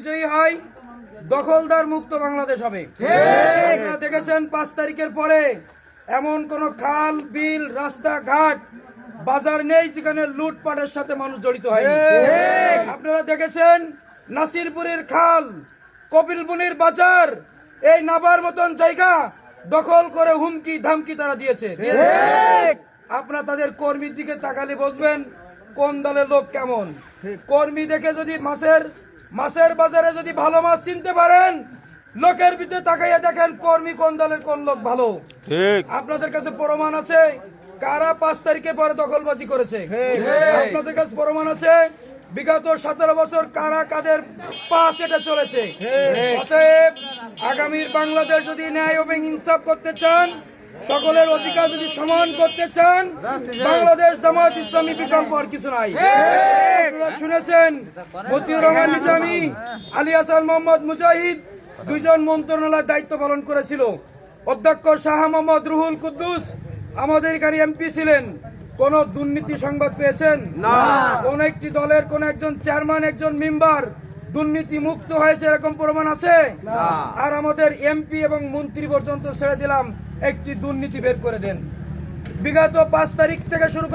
বিজয়ী হয়, দখলদার মুক্ত বাংলাদেশ হবে। আপনারা দেখেছেন 5 তারিখের পরে এমন কোন খাল, বিল, রাস্তাঘাট, বাজার নেই যেখানে লুটপাটের সাথে মানুষ জড়িত হয়নি। আপনারা দেখেছেন নাসিরপুরের খাল, কপিলবুনির বাজার, এই নাবার মতন জায়গা দখল করে হুমকি ধামকি তারা দিয়েছে। আপনারা তাদের কর্মীর দিকে তাকালে বুঝবেন কোন দলের লোক কেমন। কর্মী দেখে যদি মাছের বাজারে যদি ভালো মাছ চিনতে পারেন, লোকের ভিতরে তাকাইয়া দেখেন কর্মী কোন দলের কোন লোক ভালো। আপনাদের কাছে প্রমাণ আছে কারা 5 তারিখের পরে দখলবাজি করেছে। আপনাদের কাছে প্রমাণ আছে বিগত 17 বছর কারা কাদের পা চেটে চলেছে। অতএব আগামীর বাংলাদেশ যদি ন্যায় এবং ইনসাফ করতে চান, সকলের অধিকার যদি সমান করতে চান, বাংলাদেশ জামায়াত ইসলামী বিকল্প আর কিছু নাই। আপনারা শুনেছেন মতিউর রহমান নিজামী, আলী হাসান মোহাম্মদ মুজাহিদ 2 জন মন্ত্রণালয়ের দায়িত্ব পালন করেছিল। অধ্যক্ষ শাহ মোহাম্মদ রুহুল কুদ্দুস আমাদের এখানে এমপি ছিলেন। কোন দুর্নীতি সংবাদ পেয়েছেন? না। কোন একটি দলের কোন একজন চেয়ারম্যান, একজন মেম্বার দুর্নীতি মুক্ত হয়েছে এরকম প্রমাণ আছে? না। আর আমাদের এমপি এবং মন্ত্রী পর্যন্ত ছেড়ে দিলাম, একটি দুর্নীতি বের করে দেন। বিগত 5 তারিখ থেকে শুরু